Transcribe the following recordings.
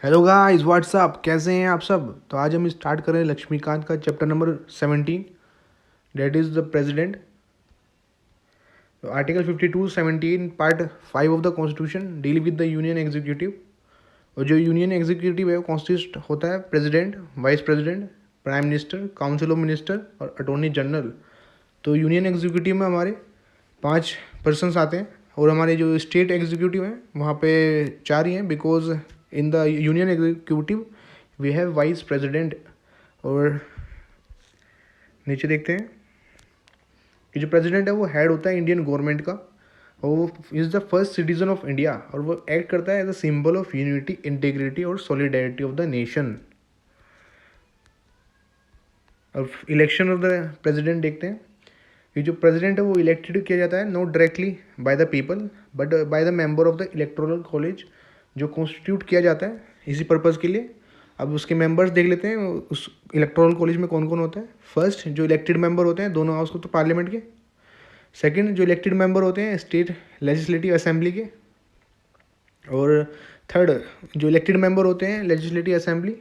Hello guys, WhatsApp, कैसे हैं आप सब। तो आज हम स्टार्ट कर रहे हैं लक्ष्मीकांत का chapter number 17, that is the president. तो article 52-17 part 5 of the constitution deal with the union executive. और जो यूनियन एग्जीक्यूटिव है वो कॉन्स्टिस्ट होता है president, vice president, prime minister, council of minister और अटॉर्नी जनरल। तो यूनियन एग्जीक्यूटिव में हमारे 5 पर्सनस आते हैं और हमारे जो स्टेट एग्जीक्यूटिव हैं वहाँ पे 4 ही हैं, because in the union executive we have vice president. और नीचे देखते हैं कि जो प्रेसिडेंट है वो हेड होता है इंडियन गवर्नमेंट का, और वो is the first citizen of India, और वो एक्ट करता है as a symbol of unity, integrity और सॉलिडेरिटी ऑफ द नेशन। अब इलेक्शन ऑफ द प्रेसिडेंट देखते हैं कि जो प्रेसिडेंट है वो इलेक्टेड किया जाता है not directly by the people but by the member of the electoral college, जो कॉन्स्टिट्यूट किया जाता है इसी पर्पज़ के लिए। अब उसके मेंबर्स देख लेते हैं उस इलेक्टोरल कॉलेज में कौन कौन होता है। फर्स्ट, जो इलेक्टेड मेंबर होते हैं दोनों हाउस को, तो पार्लियामेंट के। सेकंड, जो इलेक्टेड मेंबर होते हैं स्टेट लेजिस्लेटिव असेंबली के। और थर्ड, जो इलेक्टेड मेंबर होते हैं legislative assembly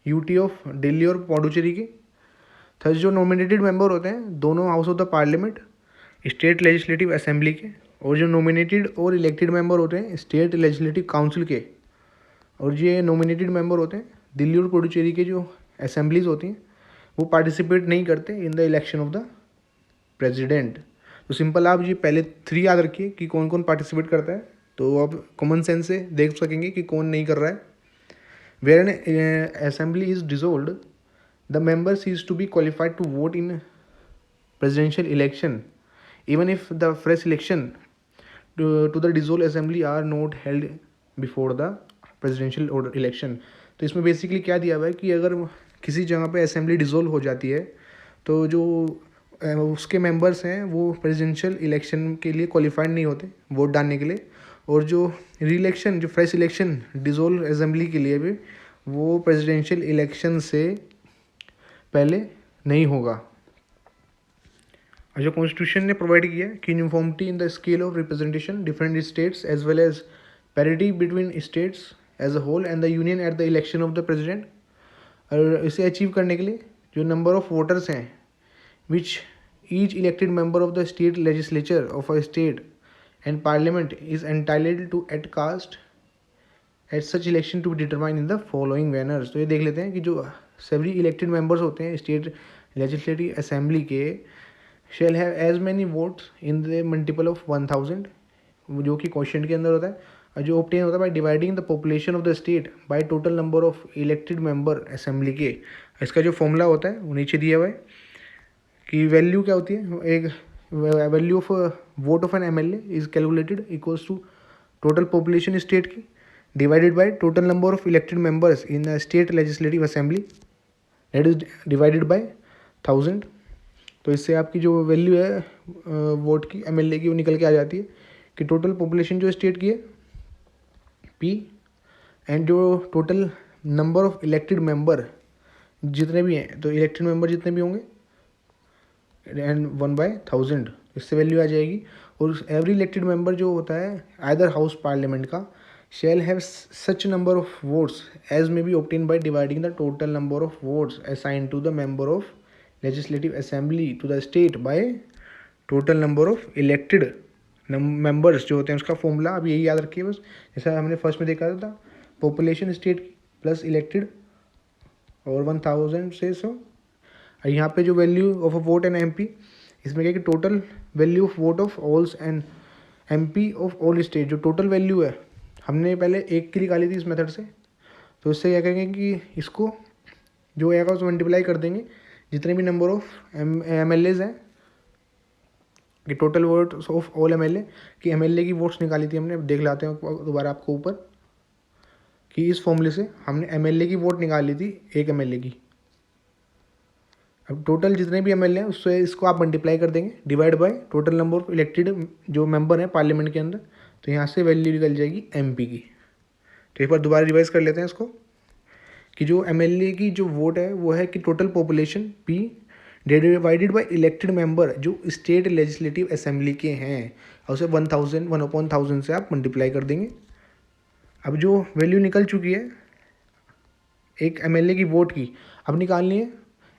UT of Delhi और पौडुचेरी के। थर्ड, जो नॉमिनेटेड मेंबर होते हैं दोनों house of the parliament, state legislative assembly के। और जो नॉमिनेटेड और इलेक्टेड मेंबर होते हैं स्टेट लेजिस्लेटिव काउंसिल के। और ये नॉमिनेटेड मेंबर होते हैं दिल्ली और पुडुचेरी के जो असेंबलीज होती हैं वो पार्टिसिपेट नहीं करते in the election of the president. तो सिंपल आप ये पहले 3 याद रखिए कि कौन कौन पार्टिसिपेट करता है, तो आप कॉमन सेंस से देख सकेंगे कि कौन नहीं कर रहा है। Where an assembly is dissolved the members is to be qualified to vote in presidential election even if the fresh election to the dissolved assembly are not held before the presidential election। तो इसमें basically क्या दिया हुआ है कि अगर किसी जगह पे असेंबली डिसॉल्व हो जाती है तो जो उसके मेंबर्स हैं वो प्रेसिडेंशियल इलेक्शन के लिए क्वालिफाइड नहीं होते वोट डालने के लिए। और जो री इलेक्शन, जो फ्रेश इलेक्शन डिसॉल्व असेंबली के लिए भी, वो प्रेसिडेंशियल इलेक्शन से पहले नहीं होगा। और जो कॉन्स्टिट्यूशन ने प्रोवाइड किया है कि uniformity in the scale of representation different states as well as parity between states as a whole and the union at the election of the president. और इसे अचीव करने के लिए जो नंबर ऑफ वोटर्स हैं which each elected member of the state legislature of a state and parliament is entitled to at cast at such election to be determine in the following manners. तो ये देख लेते हैं कि जो सभी elected members होते हैं स्टेट लेजिस्लेटिव असेंबली के shall have as many votes in the multiple of 1000, जो कि क्वेश्चन के अंदर होता है, और जो ऑब्टेन होता है by dividing the population of the state by total number of elected member assembly के। इसका जो फॉर्मूला होता है वो नीचे दिया हुआ है कि वैल्यू क्या होती है, एक value of vote of an MLA is calculated equals to total population state की divided by total number of elected members in state legislative assembly, that is divided by 1000। तो इससे आपकी जो वैल्यू है वोट की एमएलए की वो निकल के आ जाती है कि टोटल पॉपुलेशन जो स्टेट की है पी, एंड जो total number of elected member जितने भी हैं, तो इलेक्टेड मेंबर जितने भी होंगे एंड 1/1000, इससे वैल्यू आ जाएगी। और एवरी इलेक्टेड मेंबर जो होता है आइदर हाउस पार्लियामेंट का shall have such number of votes as may be obtained by dividing the total number of votes assigned to the member of legislative assembly to the state by total number of elected members जो होते हैं उसका formula अब यही याद रखिए बस, जैसा हमने फर्स्ट में देखा था पॉपुलेशन स्टेट प्लस इलेक्टेड और 1000 से 100। यहाँ पे जो value of a vote and MP, इसमें क्या कि total value of vote of all and MP of all state, जो टोटल वैल्यू है हमने पहले 1 की निकाली थी इस मेथड से। तो इससे क्या करेंगे कि इसको जो आएगा उसको मल्टीप्लाई कर देंगे जितने भी नंबर ऑफ एमएलएज हैं कि total votes of all MLA कि एमएलए की वोट्स निकाली थी हमने। अब देख लाते हैं दोबारा आपको ऊपर कि इस फॉर्मूले से हमने एमएलए की वोट निकाली थी एक एमएलए की। अब टोटल जितने भी एमएलए हैं उससे इसको आप मल्टीप्लाई कर देंगे divide by total number of elected जो मेंबर हैं पार्लियामेंट के अंदर, तो यहाँ से वैल्यू निकल जाएगी एमपी की। तो एक बार दोबारा रिवाइज कर लेते हैं इसको कि जो एमएलए की जो वोट है वो है कि total population P divided by elected member जो स्टेट लेजिस्लेटिव असेंबली के हैं, और उसे 1/1000 से आप मल्टीप्लाई कर देंगे। अब जो वैल्यू निकल चुकी है एक एमएलए की वोट की अब निकालनी है,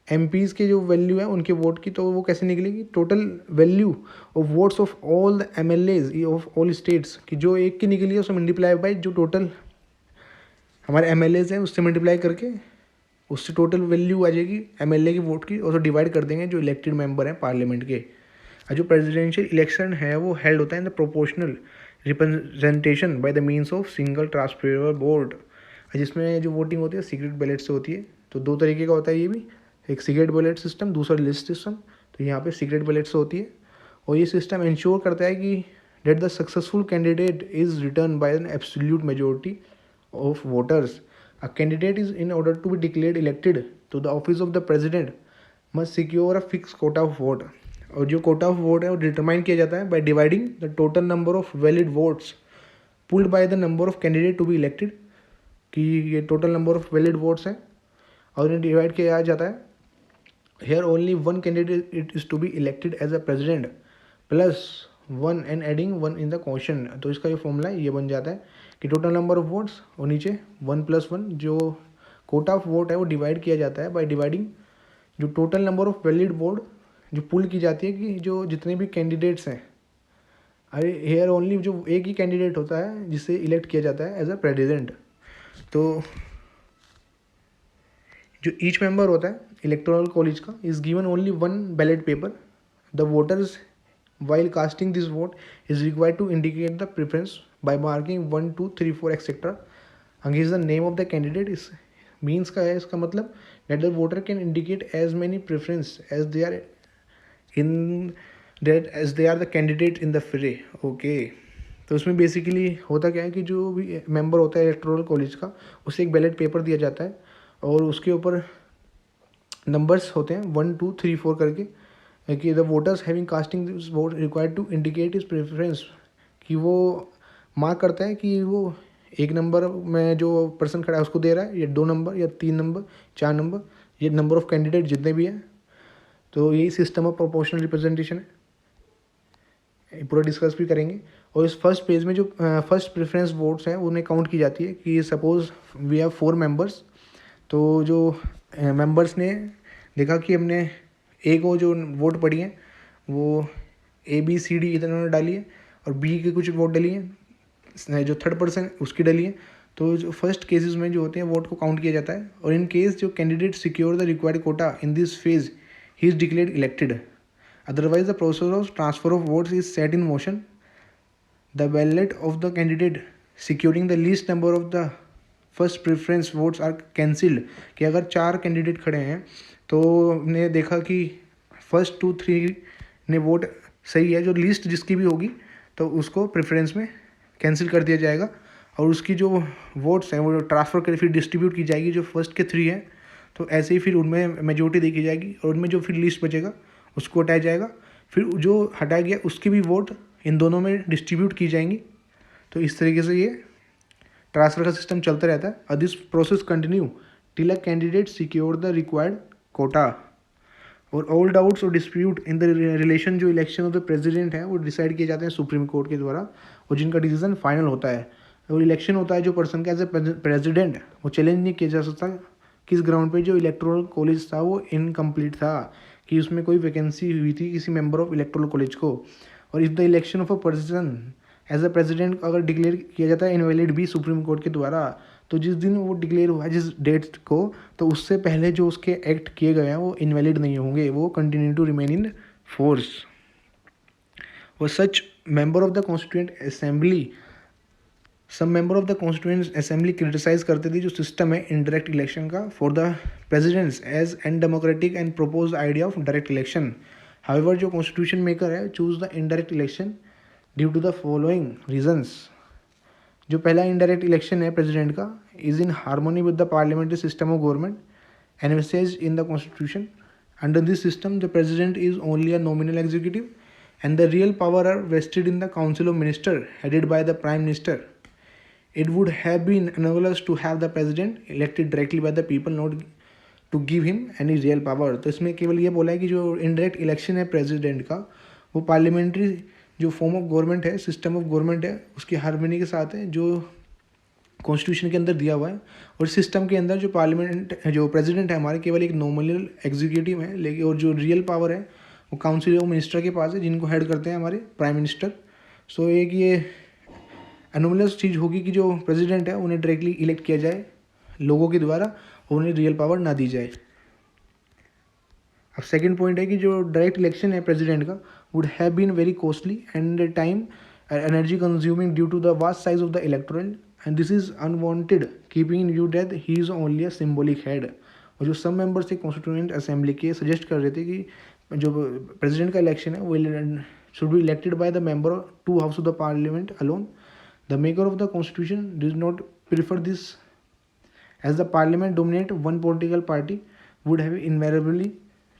एमपीज़ के जो वैल्यू है उनके वोट की, तो वो कैसे निकलेगी, total value of votes of all the MLAs of all states की जो एक की निकली है उससे मल्टीप्लाई बाई जो टोटल हमारे एमएलएज हैं उससे मल्टीप्लाई करके उससे टोटल वैल्यू आ जाएगी एमएलए की वोट की, और तो डिवाइड कर देंगे जो इलेक्टेड मेंबर हैं पार्लियामेंट के। और जो प्रेसिडेंशियल इलेक्शन है वो हेल्ड होता है in the proportional representation by the means of single transferable board, जिसमें जो वोटिंग होती है सीक्रेट बैलेट से होती है। तो दो तरीके का होता है ये भी, एक सीक्रेट बैलेट सिस्टम, दूसरा लिस्ट सिस्टम। तो यहाँ पे सीक्रेट बैलेट से होती है, और ये सिस्टम इंश्योर करता है कि that the successful candidate is return by an absolute majority of voters. A candidate is in order to be declared elected to the office of the president must secure a fixed quota of vote. और जो Kota of vote है वो determine किया जाता है by dividing the total number of valid votes polled by the number of candidate to be elected, कि ये total number of valid votes हैं और इन्हें डिवाइड किया जाता है। Here only one candidate it is to be elected as a president plus one and adding one in the question. तो इसका जो फॉर्मूला है ये बन जाता है कि टोटल नंबर ऑफ वोट्स और नीचे 1+1 जो कोटा ऑफ वोट है वो डिवाइड किया जाता है बाय डिवाइडिंग जो total number of valid vote जो पुल की जाती है कि जो जितने भी कैंडिडेट्स हैं। अरे हेयर ओनली जो एक ही कैंडिडेट होता है जिसे इलेक्ट किया जाता है एज अ प्रेसिडेंट। तो जो ईच मेंबर होता है इलेक्टोरल कॉलेज का is given only one ballot paper. The voters while casting this vote is required to indicate the preference by marking 1 2 3 4 etc against the name of the candidate। इस means का है, इसका मतलब that the voter can indicate as many preference as they are in that as they are the candidate in the fray। Okay, तो उसमें basically होता क्या है कि जो भी मेंबर होता है इलेक्टोरल कॉलेज का उसे एक बैलेट पेपर दिया जाता है और उसके ऊपर नंबर्स होते हैं 1 2 3 4 करके कि the voters having casting this vote required to indicate is preference, कि वो मार्क करता है कि वो एक नंबर में जो पर्सन खड़ा है उसको दे रहा है या 2 नंबर या 3 नंबर 4 नंबर, ये नंबर ऑफ कैंडिडेट जितने भी हैं। तो यही सिस्टम ऑफ प्रोपोर्शनल रिप्रेजेंटेशन है, पूरा डिस्कस भी करेंगे। और इस फर्स्ट पेज में जो फर्स्ट प्रेफरेंस वोट्स हैं उन्हें काउंट की जाती है कि सपोज़ वी हैव 4 मेंबर्स। तो जो मेंबर्स ने देखा कि हमने ए को जो वोट पड़ी है वो ABCD इन्होंने डाली है और बी के कुछ वोट डली हैं, जो थर्ड पर्सन उसकी डली है। तो जो फर्स्ट केसेस में जो होते हैं वोट को काउंट किया जाता है, और इन केस जो candidate secure the required quota in this phase he is declared elected, otherwise the process of transfer of votes is set in motion. The ballot of the candidate securing the least number of the first preference votes are cancelled, कि अगर 4 candidate खड़े हैं तो हमने देखा कि first 2 3 ने vote सही है, जो लिस्ट जिसकी भी होगी तो उसको प्रेफरेंस में कैंसिल कर दिया जाएगा और उसकी जो वोट्स हैं वो ट्रांसफ़र कर फिर डिस्ट्रीब्यूट की जाएगी जो फर्स्ट के 3 हैं। तो ऐसे ही फिर उनमें मेजोरिटी देखी जाएगी और उनमें जो फिर लिस्ट बचेगा उसको हटाया जाएगा, फिर जो हटाया गया उसकी भी वोट इन दोनों में डिस्ट्रीब्यूट की जाएंगी। तो इस तरीके से ये ट्रांसफ़र का सिस्टम चलता रहता है। This process continue till a candidate secure the required quota. और ऑल डाउट्स और डिस्प्यूट इन द रिलेशन जो इलेक्शन ऑफ द प्रेसिडेंट है वो डिसाइड किए जाते हैं सुप्रीम कोर्ट के द्वारा, और जिनका डिसीजन फाइनल होता है। और इलेक्शन होता है जो पर्सन का एज ए प्रेसिडेंट वो चैलेंज नहीं किया जा सकता किस ग्राउंड पे जो इलेक्टोरल कॉलेज था वो इनकम्प्लीट था, कि उसमें कोई वैकेंसी हुई थी किसी मेंबर ऑफ इलेक्टोरल कॉलेज को। और if the election of a person as a president अगर डिक्लेयर किया जाता है इनवैलिड भी सुप्रीम कोर्ट के द्वारा, तो जिस दिन वो डिक्लेयर हुआ जिस डेट को, तो उससे पहले जो उसके एक्ट किए गए हैं वो इनवैलिड नहीं होंगे, वो continue to remain in force. और such member of the constituent assembly सब member of the constituent assembly criticize करते थे जो सिस्टम है इनडायरेक्ट इलेक्शन का for the presidents as undemocratic and propose idea of direct election. However जो constitution maker है choose the indirect election due to the following reasons. जो पहला indirect election है प्रेसिडेंट का is in harmony with the parliamentary system of government envisaged in the constitution. Under this system the president is only a nominal executive and the real power are vested in the council of minister headed by the prime minister. It would have been anomalous to have the president elected directly by the people, not to give him any real power। तो इसमें केवल ये बोला है कि जो indirect election है president का वो पार्लियामेंट्री जो फॉर्म ऑफ गवर्नमेंट है सिस्टम ऑफ गवर्नमेंट है उसकी हार्मनी के साथ है, जो कॉन्स्टिट्यूशन के अंदर दिया हुआ है। और सिस्टम के अंदर जो पार्लियामेंट जो प्रेसिडेंट है हमारे केवल एक नॉमिनल एग्जीक्यूटिव है, लेकिन और जो रियल पावर है वो काउंसिल ऑफ मिनिस्टर के पास है, जिनको हेड करते हैं हमारे प्राइम मिनिस्टर। सो एक ये एनोमलस चीज़ होगी कि जो प्रेसिडेंट है उन्हें डायरेक्टली इलेक्ट किया जाए लोगों के द्वारा और उन्हें रियल पावर ना दी जाए। अब सेकंड पॉइंट है कि जो डायरेक्ट इलेक्शन है प्रेसिडेंट का would have been very costly and time energy consuming due to the vast size of the electoral and this is unwanted keeping in view that he is only a symbolic head. और जो सब members थे constituent assembly के suggest कर रहे थे कि जो प्रेसिडेंट का इलेक्शन है वो should be elected by the member of two houses of the parliament alone. The maker of the constitution did not prefer this, as the parliament dominate one political party would have invariably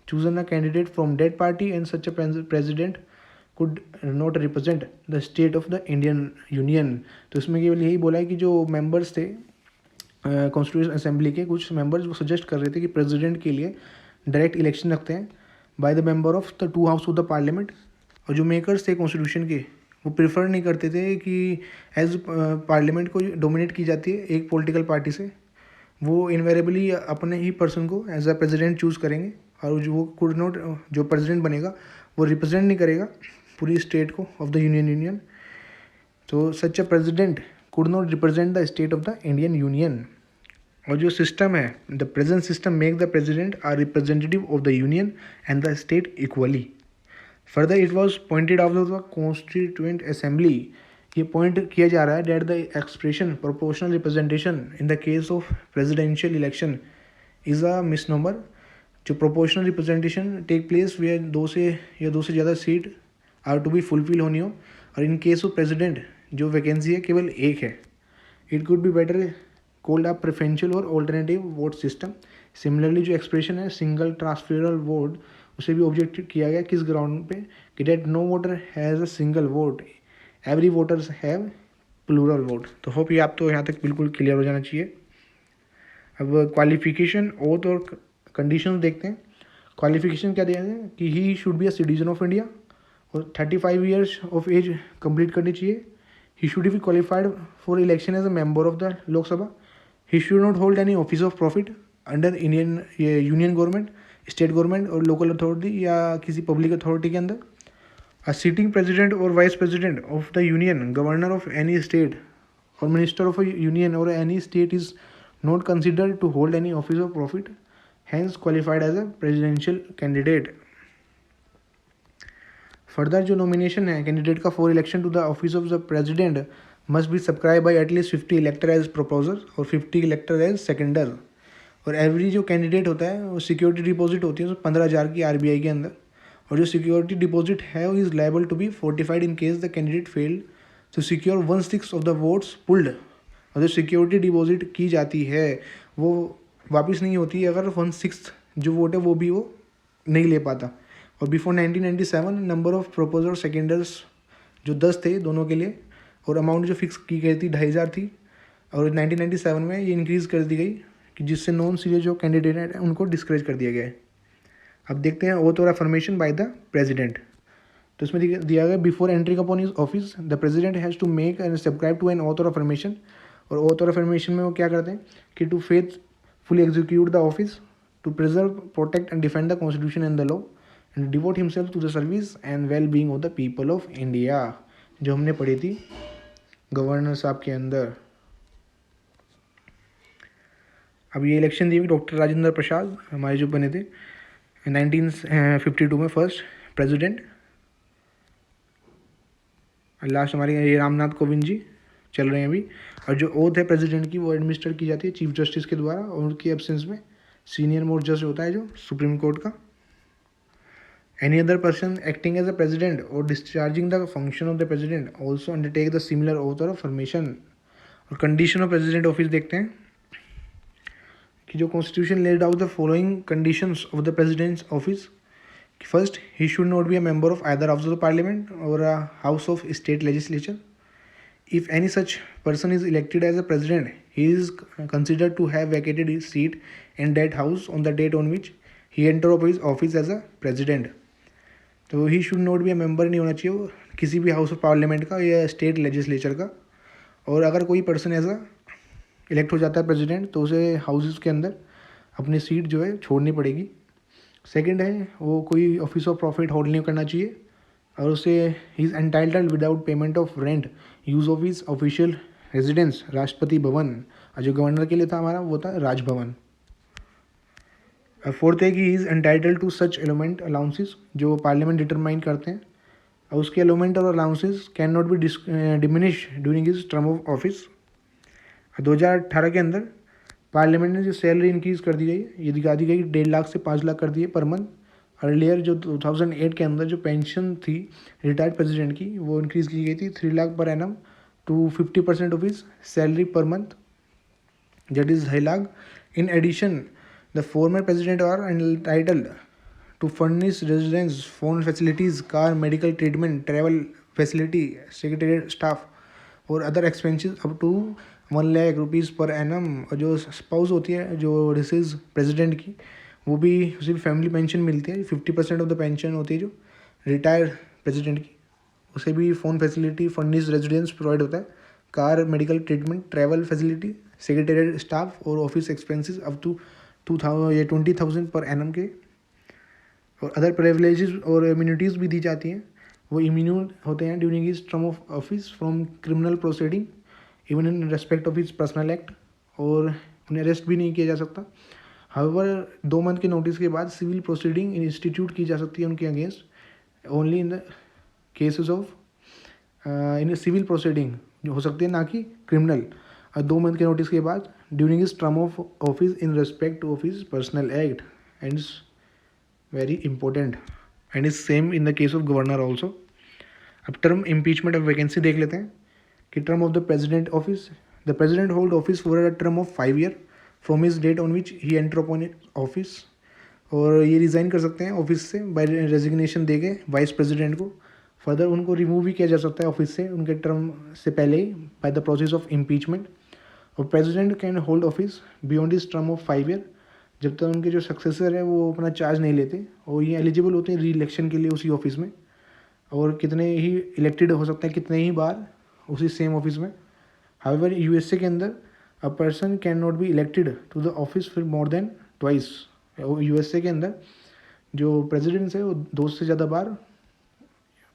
chosen a candidate from that party and such a president could not represent the state of the Indian Union. तो इसमें केवल यही बोला है कि जो members थे constitution assembly के कुछ मेंबर्स वो सजेस्ट कर रहे थे कि प्रेसिडेंट के लिए डायरेक्ट इलेक्शन रखते हैं by the member of the two house of the parliament. और जो मेकर्स थे कॉन्स्टिट्यूशन के वो प्रेफर नहीं करते थे कि एज पार्लियामेंट को डोमिनेट की जाती है एक पॉलिटिकल पार्टी से, वो इन्वेरेबली अपने ही पर्सन को एज अ प्रेसिडेंट चूज़ करेंगे और जो वो कुड नॉट जो प्रेसिडेंट बनेगा वो रिप्रेजेंट नहीं करेगा पूरी स्टेट को ऑफ द यूनियन। तो such a president could not represent the state of the Indian union. और जो सिस्टम है the present system make the president are representative of the union and the state equally. Further it was pointed out of the constituent assembly, ये point किया जा रहा है that the expression proportional representation in the case of presidential election is a misnomer. जो proportional representation take place वे दो से ज़्यादा seat are to be fulfil होनी हो, और इन केस ऑफ प्रेसिडेंट जो वैकेंसी है केवल एक है। It could be better called a preferential और ऑल्टरनेटिव वोट सिस्टम। सिमिलरली जो एक्सप्रेशन है सिंगल ट्रांसफरल वोट उसे भी ऑब्जेक्ट किया गया किस ग्राउंड पे कि that no voter has a single vote, every voters have plural vote. तो होप ये आप तो यहाँ तक बिल्कुल क्लियर हो जाना चाहिए। अब क्वालिफिकेशन ओथ और कंडीशंस देखते हैं। क्वालिफिकेशन क्या दिया है कि he should be a citizen of India और 35 ईयर्स ऑफ एज कंप्लीट करनी चाहिए। He should be qualified for election as a member of the Lok Sabha. He should not hold any office of profit under Indian union government, state government और local authority या किसी public authority के अंदर। A sitting president और vice president of the union, governor of any state और minister of a union और any state is not considered to hold any office of profit, hence qualified as a presidential candidate. Further जो nomination है candidate का for election to the office of the president must be subscribe by at least 50 elector as proposer और 50 elector as सेकेंडर। और every जो candidate होता है वो security deposit होती है 15,000 की RBI के अंदर, और जो सिक्योरिटी डिपॉजिट है वो is liable to be fortified in case the candidate failed to secure 1/6 of the votes polled. और जो सिक्योरिटी डिपॉजिट की जाती है वो वापस नहीं होती अगर 1/6 जो वोट है वो भी वो नहीं ले पाता। और बिफोर 1997 नंबर ऑफ प्रोपोजर सेकेंडर्स जो 10 थे दोनों के लिए, और अमाउंट जो फिक्स की गई थी 2,500 थी, और 1997 में ये इंक्रीज़ कर दी गई कि जिससे नॉन सीरियस जो कैंडिडेट हैं उनको डिस्करेज कर दिया गया है। अब देखते हैं ओथ और अफर्मेशन बाय द प्रेसिडेंट। तो इसमें दिया गया before entering upon his office the president has to make and subscribe to an oath और अफर्मेशन। और ओथ और अफर्मेशन में वो क्या करते हैं कि to faithfully execute the office, to preserve protect and defend the constitution and the law and devote himself to the service and well being of the people of India, जो हमने पढ़ी थी गवर्नर साहब के अंदर। अब ये इलेक्शन दी हुई डॉक्टर राजेंद्र प्रसाद हमारे जो बने थे 1952 में फर्स्ट प्रेसिडेंट। लास्ट हमारे ये रामनाथ कोविंद जी चल रहे हैं अभी। और जो ओथ है प्रेसिडेंट की वो एडमिनिस्टर की जाती है चीफ जस्टिस के द्वारा, और उनकी एब्सेंस में सीनियर मोस्ट जज होता है जो सुप्रीम कोर्ट का। Any other person acting as a president और discharging the function of the president also undertake the similar oath और फॉर्मेशन। और कंडीशन ऑफ प्रेसिडेंट ऑफिस देखते हैं कि जो constitution laid out the following conditions of the president's office. First, he should not be a member of either house of the parliament और a house of state legislature. If any such person is elected as a president, he is considered to have vacated his seat in that house on the date on which he entered his office as a president. तो ही should not be a member नहीं होना चाहिए किसी भी house of parliament का या state legislature का। और अगर कोई पर्सन ऐसा इलेक्ट हो जाता है प्रेसिडेंट, तो उसे हाउसेस के अंदर अपनी सीट जो है छोड़नी पड़ेगी। सेकंड है, वो कोई ऑफिस ऑफ प्रॉफिट होल्ड नहीं करना चाहिए, और उसे ही is entitled without payment of rent use of his official residence Rashtrapati Bhavan, और जो गवर्नर के लिए था हमारा वो था राजभवन। फोर्थ है कि he is entitled to such emolument allowances जो पार्लियामेंट डिटरमाइन करते हैं, और उसके एलोमेंट और allowances can not be diminish during his term of office. 2018 के अंदर पार्लियामेंट ने जो सैलरी इंक्रीज़ कर दी गई, ये दिखा दी गई 1.5 लाख से 5 लाख कर दिए पर मंथ। अर्लियर जो 2008 के अंदर जो पेंशन थी रिटायर्ड प्रेसिडेंट की, वो इंक्रीज़ की गई थी 3 lakh per annum to 50% of his salary per month, that is 2.5 lakh. In addition the former president are entitled to furnish residence, phone facilities, car, medical treatment, travel facility, secretariat staff और other expenses up to 1 lakh rupees per annum. और जो spouse होती है जो disease president की, वो भी उसे फैमिली पेंशन मिलती है। 50% ऑफ द पेंशन होती है जो रिटायर्ड प्रेसिडेंट की, उसे भी phone facility, furnish residence provide होता है, car, medical treatment, travel facility, secretariat staff और office expenses up to 20,000 per annum के। और अदर प्रिविलेजेस और इम्यूनिटीज़ भी दी जाती हैं, वो इम्यून होते हैं during his term of office from criminal proceeding even in respect of his personal act, और उन्हें अरेस्ट भी नहीं किया जा सकता। हाउएवर 2 मंथ के नोटिस के बाद सिविल प्रोसीडिंग इंस्टीट्यूट की जा सकती है उनके against only in the cases of in civil proceeding जो हो सकती है, ना कि क्रिमिनल। और 2 मंथ के नोटिस के बाद during his term of office in respect of his personal act and very important and is same in the case of governor also। अब टर्म इम्पीचमेंट ऑफ वैकेंसी देख लेते हैं कि term of the president office, the president hold office for a term of 5 year from his date on which he enter upon office, और ये resign कर सकते हैं ऑफिस से बाय रेजिग्नेशन दे के वाइस प्रेसिडेंट को। फर्दर उनको रिमूव भी किया जा सकता है ऑफिस से उनके टर्म से पहले ही by the process of impeachment. और president can hold office beyond his term of 5 year जब तक उनके जो सक्सेसर है वो अपना चार्ज नहीं लेते, और ये एलिजिबल होते हैं री इलेक्शन के लिए उसी ऑफिस में, और कितने ही इलेक्टेड हो सकते हैं कितने ही बार उसी सेम ऑफिस में। हाउएवर यूएसए के अंदर a person can not be elected to the office for more than twice. USA के अंदर जो प्रेसिडेंट है वो 2 से ज़्यादा बार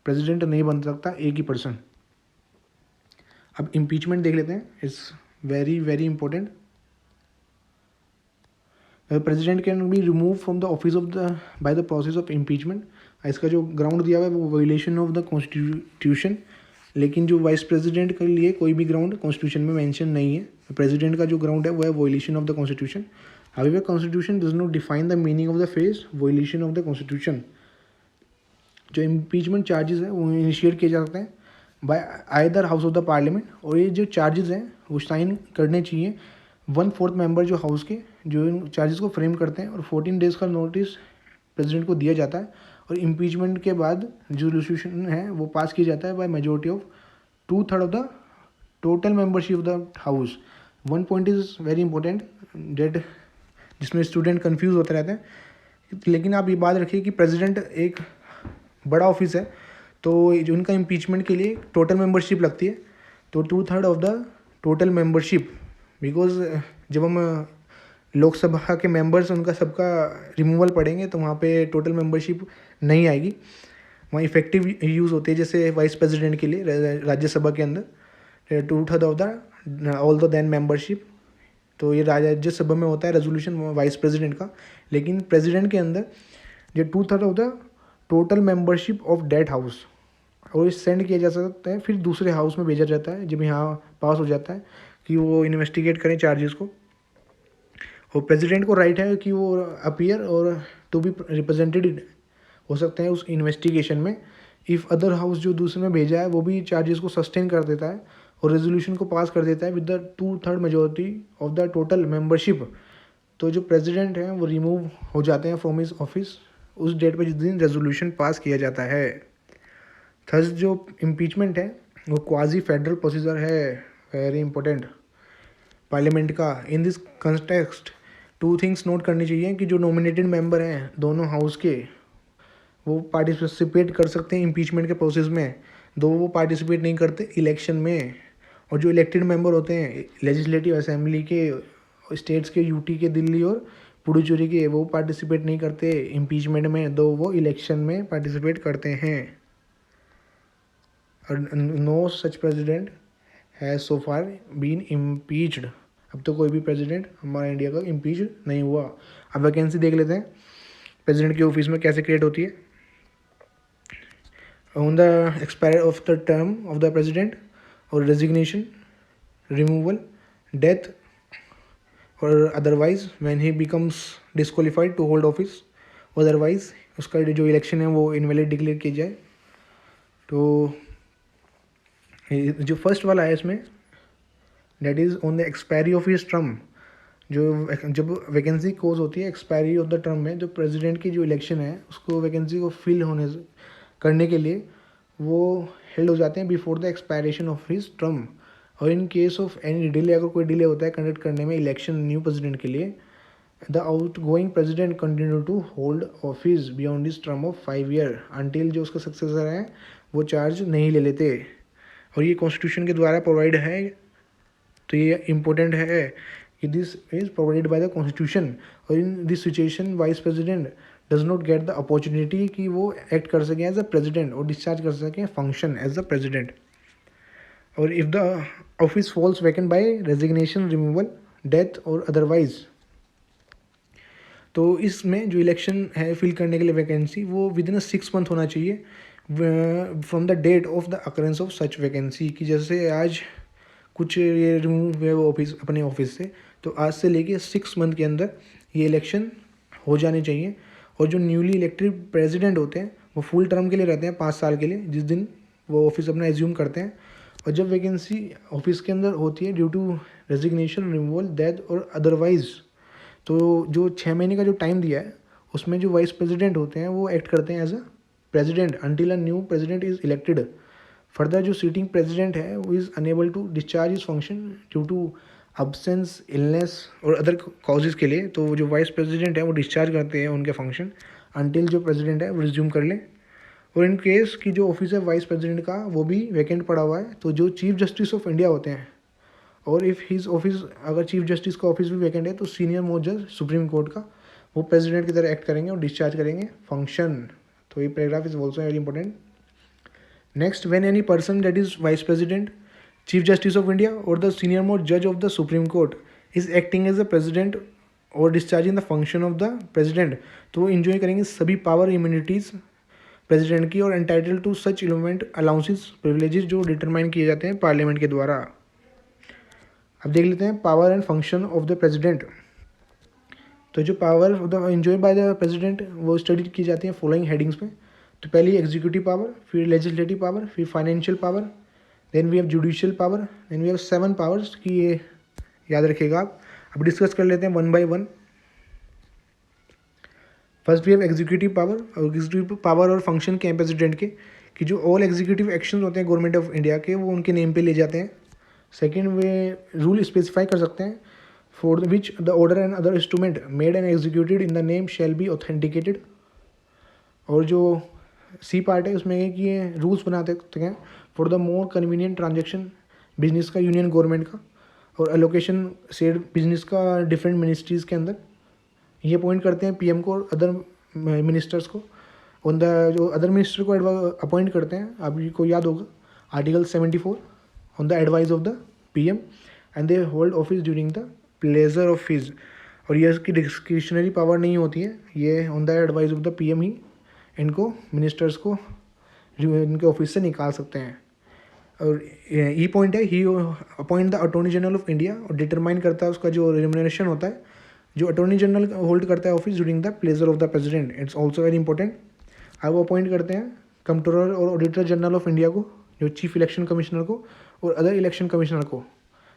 प्रेसिडेंट नहीं बन सकता एक ही पर्सन। अब इम्पीचमेंट देख लेते हैं, it's very very important. President can be remove from the office of the by the process of impeachment. इसका जो ग्राउंड दिया हुआ है वो वायलेशन ऑफ द कॉन्स्टिट्यूशन, लेकिन जो वाइस प्रेसिडेंट के लिए कोई भी ग्राउंड कॉन्स्टिट्यूशन में मेंशन नहीं है। प्रेसिडेंट का जो ग्राउंड है वो है violation of the constitution. However constitution does not define the meaning of the phrase violation of the constitution. जो इम्पीचमेंट चार्जेस हैं वो इनिशिएट किए जा सकते हैं bye either house of the parliament, और ये जो चार्जेस हैं वो साइन करने चाहिए 1/4 मेंबर जो हाउस के जो इन चार्जेस को फ्रेम करते हैं, और 14 डेज़ का नोटिस प्रेसिडेंट को दिया जाता है। और इम्पीचमेंट के बाद जो रेजोल्यूशन है वो पास किया जाता है by majority of 2/3 of the total membership of the house. 1 point is very important that जिसमें स्टूडेंट कन्फ्यूज़ होते रहते हैं, लेकिन आप ये बात रखिए कि प्रेसिडेंट एक बड़ा ऑफिस है, तो जो उनका इम्पीचमेंट के लिए टोटल मेंबरशिप लगती है, तो 2/3 of the total membership, because जब हम लोकसभा के मेंबर्स उनका सबका रिमूवल पड़ेंगे तो वहाँ पे टोटल मेंबरशिप नहीं आएगी, वहाँ इफेक्टिव यूज़ होती है जैसे वाइस प्रेसिडेंट के लिए राज्यसभा के अंदर 2/3 of the all the then membership. तो ये राज्यसभा में होता है रेजोल्यूशन वाइस प्रेसिडेंट का, लेकिन प्रेसिडेंट के अंदर ये 2/3 of the total membership of that house, और इस सेंड किया जा सकता है फिर दूसरे हाउस में भेजा जाता है जब यहाँ पास हो जाता है कि वो इन्वेस्टिगेट करें चार्जेस को। और प्रेसिडेंट को राइट है कि वो अपीयर और टू बी रिप्रेजेंटेड हो सकते हैं उस इन्वेस्टिगेशन में इफ़ अदर हाउस जो दूसरे में भेजा है वो भी चार्जेस को सस्टेन कर देता है और रेजोल्यूशन को पास कर देता है with the 2/3 majority of the total membership, तो जो प्रेसिडेंट हैं वो रिमूव हो जाते हैं फ्रॉम हिज ऑफिस उस डेट पर जिस दिन रेजोल्यूशन पास किया जाता है। थर्स जो इम्पीचमेंट है वो क्वाजी फेडरल प्रोसीजर है, वेरी इंपॉर्टेंट पार्लियामेंट का। In this context 2 things note करनी चाहिए कि जो नॉमिनेटेड मेंबर हैं दोनों हाउस के वो पार्टिसिपेट कर सकते हैं इम्पीचमेंट के प्रोसेस में, दो वो पार्टिसिपेट नहीं करते इलेक्शन में। और जो इलेक्टेड मेंबर होते हैं लेजिस्लेटिव असेंबली के स्टेट्स के, यूटी के, दिल्ली और पुडुचेरी के, वो पार्टिसिपेट नहीं करते इम्पीचमेंट में, दो वो इलेक्शन में पार्टिसिपेट करते हैं। और no such president has so far been impeached. अब तो कोई भी प्रेसिडेंट हमारा इंडिया का इम्पीच नहीं हुआ। अब वैकेंसी देख लेते हैं प्रेसिडेंट की ऑफिस में कैसे क्रिएट होती है। On the expire of the term of the president और रेजिग्नेशन, रिमूवल, डेथ और otherwise when he becomes disqualified to hold office, otherwise उसका जो इलेक्शन है वो इनवैलिड डिक्लेयर किया जाए। तो जो फर्स्ट वाला है इसमें, that is on the expiry of his term. जब वैकेंसी क्लोज होती है एक्सपायरी ऑफ द टर्म में, जो प्रेसिडेंट की जो इलेक्शन है उसको वैकेंसी को फिल करने के लिए वो हेल्ड हो जाते हैं before the expiration of his term. और in case of any delay, अगर कोई डिले होता है कंडक्ट करने में इलेक्शन न्यू प्रेसिडेंट के लिए, the outgoing president continue to hold office beyond this term of 5 year until जो उसका सक्सेसर है वो चार्ज नहीं ले लेते। और ये कॉन्स्टिट्यूशन के द्वारा प्रोवाइड है, तो ये इम्पोर्टेंट है कि this is provided by the constitution. और in this situation vice president does not get the opportunity कि वो एक्ट कर सकें एज अ प्रेसिडेंट और डिस्चार्ज कर सकें फंक्शन एज अ प्रेसिडेंट। और if the office falls vacant by resignation, removal, death और अदरवाइज, तो इसमें जो इलेक्शन है फिल करने के लिए वैकेंसी वो विद इन 6 मंथ होना चाहिए from the date of the occurrence of such vacancy. कि जैसे आज कुछ ये रिमूव हुए वो ऑफिस अपने ऑफिस से, तो आज से लेके 6 मंथ के अंदर ये इलेक्शन हो जाने चाहिए। और जो न्यूली इलेक्टेड प्रेसिडेंट होते हैं वो फुल टर्म के लिए रहते हैं 5 साल के लिए, जिस दिन वो ऑफिस अपना एज्यूम करते हैं। और जब वैकेंसी ऑफिस के अंदर होती है due to resignation, removal, death और अदरवाइज, तो जो 6 महीने का जो टाइम दिया है उसमें जो वाइस प्रेसिडेंट होते हैं वो एक्ट करते हैं as a president until a new president is elected. Further जो सीटिंग प्रेसिडेंट है वो is unable to discharge is function due to absence, illness और अदर कॉजेज़ के लिए, तो जो वाइस प्रेसिडेंट है वो डिस्चार्ज करते हैं उनके फंक्शन अंटिल जो प्रेसिडेंट है वो रिज्यूम कर ले। और इन केस की जो ऑफिस है वाइस प्रेसिडेंट का वो भी वैकेंट पड़ा हुआ है, तो जो चीफ जस्टिस ऑफ इंडिया होते हैं, और इफ़ हिज ऑफिस, अगर चीफ जस्टिस का ऑफिस भी वैकेंट है तो सीनियर मोस्ट जज सुप्रीम कोर्ट का वो प्रेसिडेंट की तरह एक्ट करेंगे और डिस्चार्ज करेंगे फंक्शन। तो ये paragraph is also very important. Next, when any person that is vice president, chief justice of India और द सीनियर मोस्ट जज of the supreme court is acting as the president और discharging the function of the president, तो वो enjoy करेंगे सभी power immunities president की और entitle to such emolument allowances, privileges जो डिटरमाइन किए जाते हैं पार्लियामेंट के द्वारा। अब देख लेते हैं power and function of the president. तो जो power of the enjoy by the president वो स्टडी की जाती है फॉलोइंग हेडिंग्स में। तो पहली एग्जीक्यूटिव पावर, फिर लेजिस्लेटिव पावर, फिर financial power, then we have judicial power, then we have 7 powers की ये याद रखिएगा आप। अब डिस्कस कर लेते हैं one by one. First we have executive power. और एग्जीक्यूटिव पावर और फंक्शन के हैं प्रेसिडेंट के कि जो ऑल एग्जीक्यूटिव एक्शन होते हैं गवर्नमेंट ऑफ इंडिया के वो उनके नेम पे ले जाते हैं। सेकेंड, वे रूल स्पेसिफाई कर सकते हैं for which the order and other instrument made and executed in the name shall be authenticated. और जो सी पार्ट है उसमें है कि ये रूल्स बनाते हैं for the more convenient transaction business का, यूनियन गवर्नमेंट का, और एलोकेशन सेड बिजनेस का डिफरेंट मिनिस्ट्रीज़ के अंदर। ये अपॉइंट करते हैं पीएम को और अदर मिनिस्टर्स को। ऑन द जो अदर मिनिस्टर को अपॉइंट करते हैं, आपको याद होगा article 74, on the advice of the PM and they hold office during the pleasure of his. और ये इसकी डिस्क्रिशनरी पावर नहीं होती है, ये on the advice of the PM he इनको मिनिस्टर्स को इनके ऑफिस से निकाल सकते हैं। और ई पॉइंट है, he appoint the attorney general of India और डिटरमाइन करता है उसका जो रिम्यूनरेशन होता है, जो अटॉर्नी जनरल होल्ड करता है office during the pleasure of the president. It's also very important. अब वो अपॉइंट करते हैं कंट्रोलर और ऑडिटर जनरल ऑफ इंडिया को, जो चीफ इलेक्शन कमिश्नर को और अदर इलेक्शन कमिश्नर को,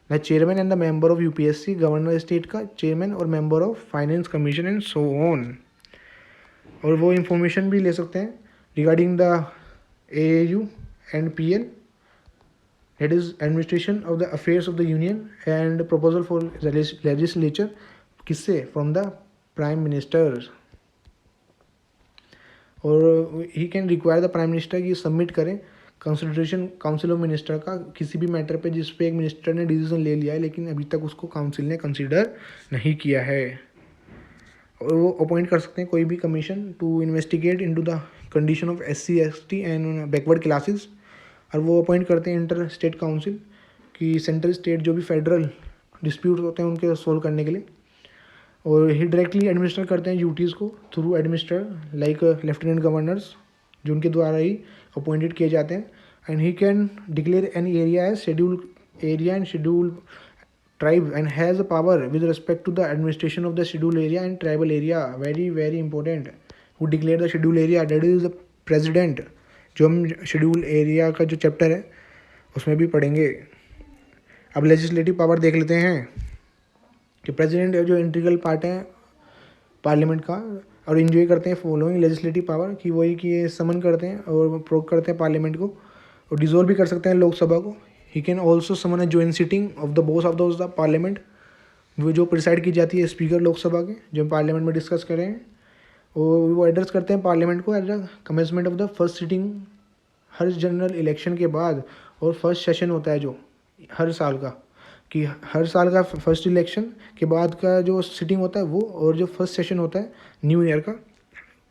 the chairman and the member of UPSC, governor state का चेयरमैन और member of finance commission and so on. और वो इंफॉर्मेशन भी ले सकते हैं regarding the AAU and PL, that is administration of the affairs of the union and proposal for legislature, किससे, from the prime minister. और he can require the prime minister कि submit करें कंसिडरेशन काउंसिल ऑफ मिनिस्टर का किसी भी matter पे जिस पे एक मिनिस्टर ने डिसीजन ले लिया है लेकिन अभी तक उसको काउंसिल ने कंसिडर नहीं किया है। और वो अपॉइंट कर सकते हैं कोई भी commission to investigate into the condition of SC ST and backward classes. और वो अपॉइंट करते हैं इंटर स्टेट काउंसिल कि सेंट्रल स्टेट जो भी फेडरल डिस्प्यूट होते हैं उनके सोल्व करने के लिए। और ही डायरेक्टली एडमिनिस्टर करते हैं ड्यूटीज़ को through administer like lieutenant governors जो उनके द्वारा ही अपॉइंटेड किए जाते हैं। And he can declare an area as schedule area and schedule tribe and has a power with respect to the administration of the scheduled area and tribal area. Very important. Who declare the scheduled area? That is the president. जो हम schedule area का जो chapter है उसमें भी पढ़ेंगे। अब legislative power देख लेते हैं कि प्रेसिडेंट जो इंटीग्रल पार्ट है पार्लियामेंट का और इंजॉय करते हैं फॉलोइंग लेजिस्लेटिव पावर कि वही कि ये समन करते हैं और प्रोक करते हैं पार्लियामेंट को और डिसॉल्व भी कर सकते हैं लोकसभा को। He can also summon a joint sitting of the both of the parliament, वो जो प्रिसाइड की जाती है स्पीकर लोकसभा के जो हम पार्लियामेंट में डिस्कस कर रहे हैं। और वो एड्रेस करते हैं पार्लियामेंट को at the commencement of the first sitting her general election के बाद। और फर्स्ट सेशन होता है जो हर साल का कि हर साल का फर्स्ट इलेक्शन के बाद का जो सिटिंग होता है वो और जो फर्स्ट सेशन होता है न्यू ईयर का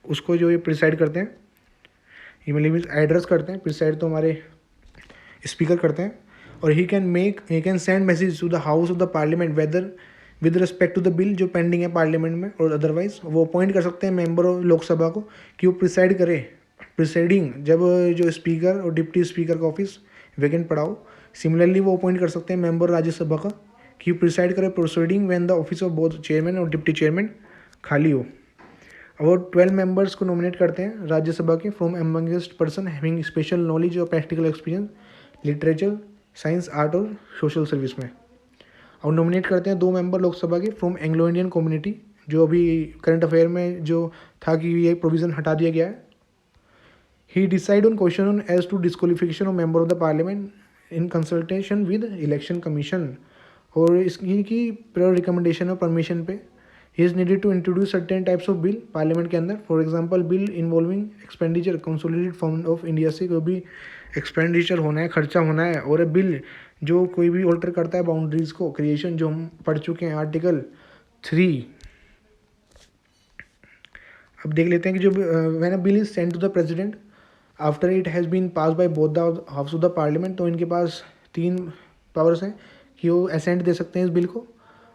उसको जो ये प्रिसाइड करते हैं, ये मतलब एड्रेस करते हैं। प्रिसाइड तो हमारे स्पीकर करते हैं। और he can send message to the house of the parliament whether with respect to the bill जो पेंडिंग है पार्लियामेंट में और अदरवाइज वो अपॉइंट कर सकते हैं मेंबर ऑफ लोकसभा को कि वो प्रिसाइड करे। प्रिसाइडिंग जब जो स्पीकर और डिप्टी स्पीकर का ऑफिस वैकेंट पड़ा हो। सिमिलरली वो अपॉइंट कर सकते हैं मेंबर राज्यसभा का कि प्रिसाइड करे proceeding when the office of both chairman और डिप्टी चेयरमैन खाली हो। और 12 मेंबर्स को नॉमिनेट करते हैं राज्यसभा के from amongst person having special knowledge और practical experience literature science art और सोशल सर्विस में। और नॉमिनेट करते हैं 2 मेंबर लोकसभा के फ्रॉम एंग्लो इंडियन कम्युनिटी जो अभी करंट अफेयर में जो था कि ये प्रोविज़न हटा दिया गया है। He decide on question on as to disqualification of member of the parliament in consultation with election commission. और इसकी प्रायर रिकमेंडेशन और परमिशन पे he is needed to introduce certain types of bill parliament के अंदर। For example bill involving expenditure consolidated fund of India से कोई भी expenditure होना है, खर्चा होना है। और ए बिल जो कोई भी ऑल्टर करता है बाउंड्रीज को क्रिएशन जो हम पढ़ चुके हैं आर्टिकल 3। अब देख लेते हैं कि जो when a bill is sent to the president after it has been pass by both the house of the parliament, तो इनके पास 3 पावर्स हैं कि वो असेंट दे सकते हैं इस बिल को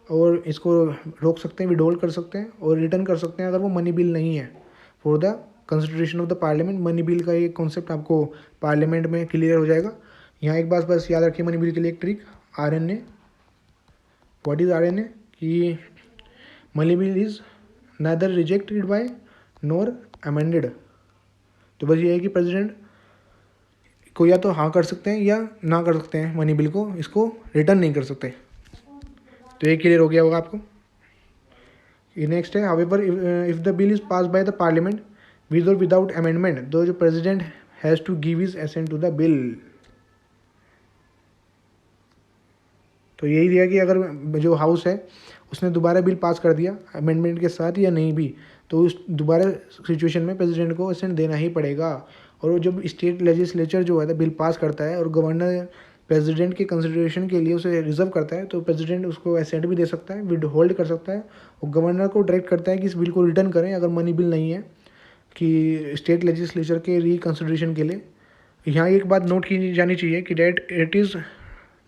और इसको रोक सकते हैं, विड्रॉल कर सकते हैं और रिटर्न कर सकते हैं अगर वो मनी बिल नहीं है for the consideration of the parliament. Money bill का ये कॉन्सेप्ट आपको पार्लियामेंट में क्लियर हो जाएगा। यहाँ एक बात बस याद रखिए मनी बिल के लिए एक trick RNA। What is RNA कि money bill is neither rejected by nor amended. तो बस ये है कि प्रेसिडेंट को या तो हाँ कर सकते हैं या ना कर सकते हैं मनी बिल को, इसको रिटर्न नहीं कर सकते। तो ये क्लियर हो गया होगा आपको। नेक्स्ट है however if the bill is pass by the parliament with और विदाउट अमेंडमेंट दो जो president has to give his assent to the bill. तो यही दिया कि अगर जो हाउस है उसने दोबारा बिल पास कर दिया अमेंडमेंट के साथ या नहीं भी तो उस दोबारा सिचुएशन में प्रेसिडेंट को असेंट देना ही पड़ेगा। और वो जब स्टेट लेजिस्लेचर जो है बिल पास करता है और गवर्नर प्रेसिडेंट के कंसिडरेशन के लिए उसे रिजर्व करता है तो प्रेसिडेंट उसको असेंट भी दे सकता है, विद होल्ड कर सकता है और गवर्नर को डायरेक्ट करता है कि इस बिल को रिटर्न करें अगर मनी बिल नहीं है कि स्टेट लेजिस्लेचर के रिकंसिडरेशन के लिए। यहाँ एक बात नोट की जानी चाहिए कि that it is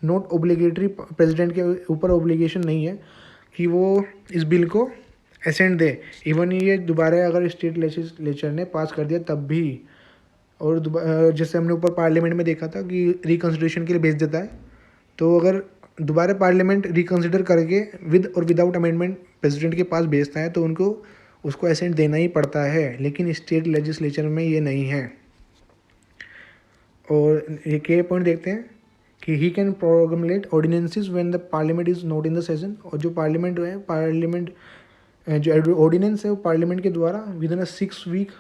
not obligatory, president के ऊपर ओब्लिगेशन नहीं है कि वो इस बिल को असेंट दे। इवन ये दोबारा अगर स्टेट लेजिस्लेचर ने पास कर दिया तब भी। और जैसे हमने ऊपर पार्लियामेंट में देखा था कि रिकंसिडरेशन के लिए भेज देता है, तो अगर दोबारा पार्लियामेंट रिकंसिडर करके विद और विदाउट अमेंडमेंट प्रेसिडेंट के पास भेजता है तो उनको उसको असेंट देना ही पड़ता है, लेकिन स्टेट लेजिस्लेचर में ये नहीं है। और एक ये पॉइंट देखते हैं कि he can promulgate ordinances when the parliament is not in the session. और जो पार्लियामेंट है जो ऑर्डिनेंस है वो पार्लियामेंट के द्वारा within 6 week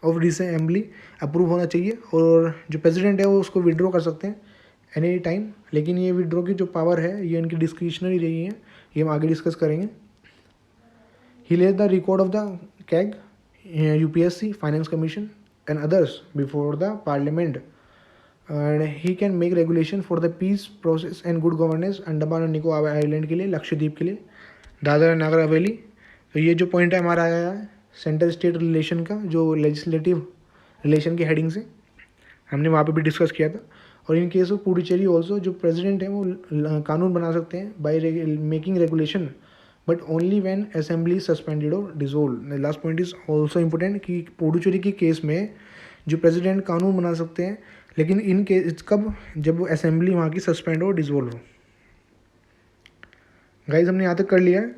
of assembly approve होना चाहिए। और जो प्रेसिडेंट है वो उसको विड्रॉ कर सकते हैं एनी टाइम, लेकिन ये विड्रॉ की जो पावर है ये इनकी डिस्क्रिशनरी रही है, ये हम आगे डिस्कस करेंगे। He lays the record of the CAG UPSC finance commission and others before the parliament. And he can make regulation for the peace process and good governance Andaman और निकोबार आइलैंड के लिए, लक्षद्वीप के लिए, दादरा नगर हवेली। तो ये जो पॉइंट है हमारा आया है सेंट्रल स्टेट रिलेशन का, जो लेजिस्लेटिव रिलेशन की हेडिंग से हमने वहाँ पे भी डिस्कस किया था। और in case of Puducherry also जो प्रेसिडेंट है वो कानून बना सकते हैं by making regulation, but only when assembly suspended और dissolve. Last point is also important कि पुडुचेरी के केस में जो प्रेसिडेंट कानून बना सकते हैं, लेकिन इन केस कब, जब असेंबली वहाँ की सस्पेंड हो, डिसोल्व हो। गाइज हमने यहाँ तक कर लिया है।